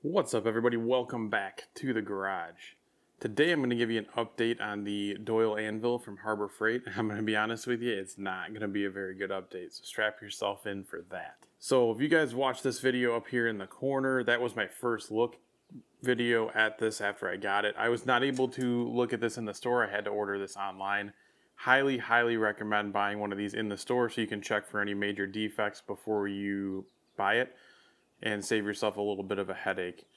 What's up, everybody? Welcome back to the garage. Today I'm going to give you an update on the Doyle Anvil from Harbor Freight. I'm going to be honest with you, it's not going to be a very good update, so strap yourself in for that. So if you guys watched this video up here in the corner, that was my first look video at this after I got it. I was not able to look at this in the store. I had to order this online. Highly recommend buying one of these in the store so you can check for any major defects before you buy it and save yourself a little bit of a headache.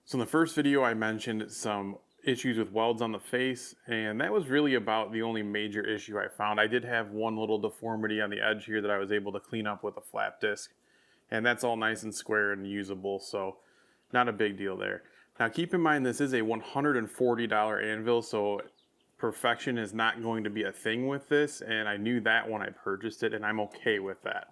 So in the first video I mentioned some issues with welds on the face, and that was really about the only major issue I found. I did have one little deformity on the edge here that I was able to clean up with a flap disc, and that's all nice and square and usable, so not a big deal there. Now keep in mind this is a $140 anvil, so perfection is not going to be a thing with this, and I knew that when I purchased it, and I'm okay with that.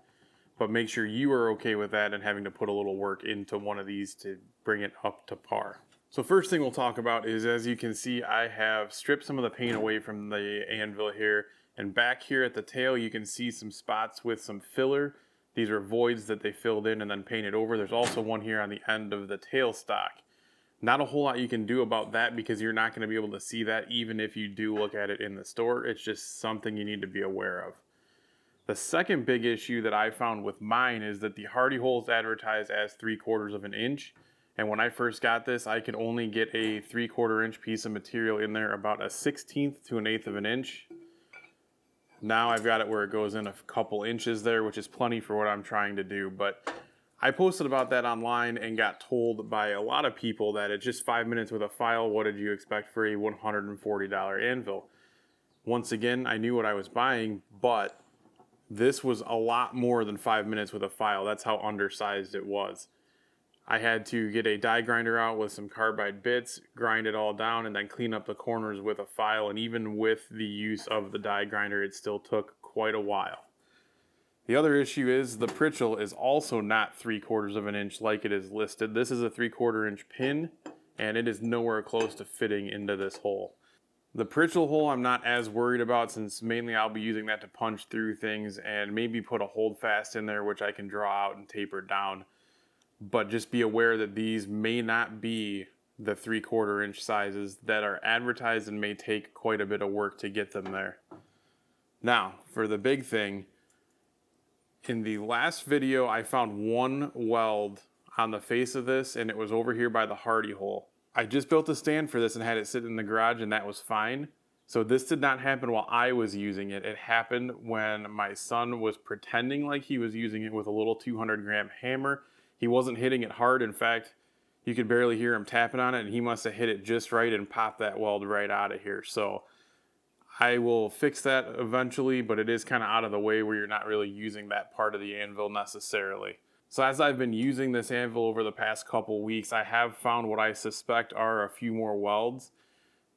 But make sure you are okay with that and having to put a little work into one of these to bring it up to par. So first thing we'll talk about is, as you can see, I have stripped some of the paint away from the anvil here, and back here at the tail you can see some spots with some filler. These are voids that they filled in and then painted over. There's also one here on the end of the tail stock. Not a whole lot you can do about that because you're not going to be able to see that even if you do look at it in the store. It's just something you need to be aware of. The second big issue that I found with mine is that the hardy hole is advertised as 3/4 of an inch. And when I first got this, I could only get a 3/4 inch piece of material in there about a 1/16 to an 1/8 of an inch. Now I've got it where it goes in a couple inches there, which is plenty for what I'm trying to do. But I posted about that online and got told by a lot of people that it's just 5 minutes with a file. What did you expect for a $140 anvil? Once again, I knew what I was buying, but this was a lot more than 5 minutes with a file. That's how undersized it was. I had to get a die grinder out with some carbide bits, grind it all down, and then clean up the corners with a file. And even with the use of the die grinder, it still took quite a while. The other issue is the pritchel is also not 3/4 of an inch like it is listed. This is a 3/4 inch pin, and it is nowhere close to fitting into this hole. The pritchel hole I'm not as worried about, since mainly I'll be using that to punch through things and maybe put a holdfast in there which I can draw out and taper down. But just be aware that these may not be the 3/4 inch sizes that are advertised and may take quite a bit of work to get them there. Now, for the big thing, in the last video I found one weld on the face of this, and it was over here by the hardy hole. I just built a stand for this and had it sit in the garage, and that was fine. So this did not happen while I was using it. It happened when my son was pretending like he was using it with a little 200-gram hammer. He wasn't hitting it hard. In fact, you could barely hear him tapping on it, and he must have hit it just right and popped that weld right out of here. So I will fix that eventually, but it is kind of out of the way where you're not really using that part of the anvil necessarily. So as I've been using this anvil over the past couple weeks, I have found what I suspect are a few more welds.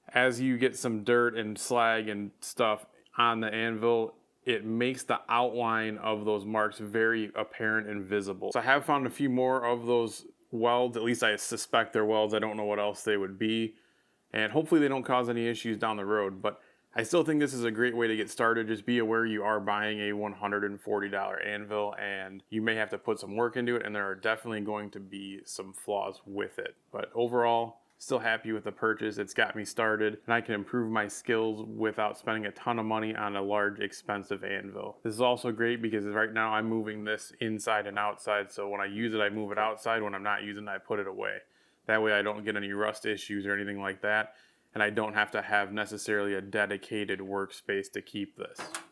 As you get some dirt and slag and stuff on the anvil, it makes the outline of those marks very apparent and visible. So I have found a few more of those welds. At least I suspect they're welds. I don't know what else they would be. And hopefully they don't cause any issues down the road. But I still think this is a great way to get started. Just be aware you are buying a $140 anvil and you may have to put some work into it, and there are definitely going to be some flaws with it. But overall, still happy with the purchase. It's got me started and I can improve my skills without spending a ton of money on a large expensive anvil. This is also great because right now I'm moving this inside and outside, so when I use it I move it outside, when I'm not using it I put it away. That way I don't get any rust issues or anything like that, and I don't have to have necessarily a dedicated workspace to keep this.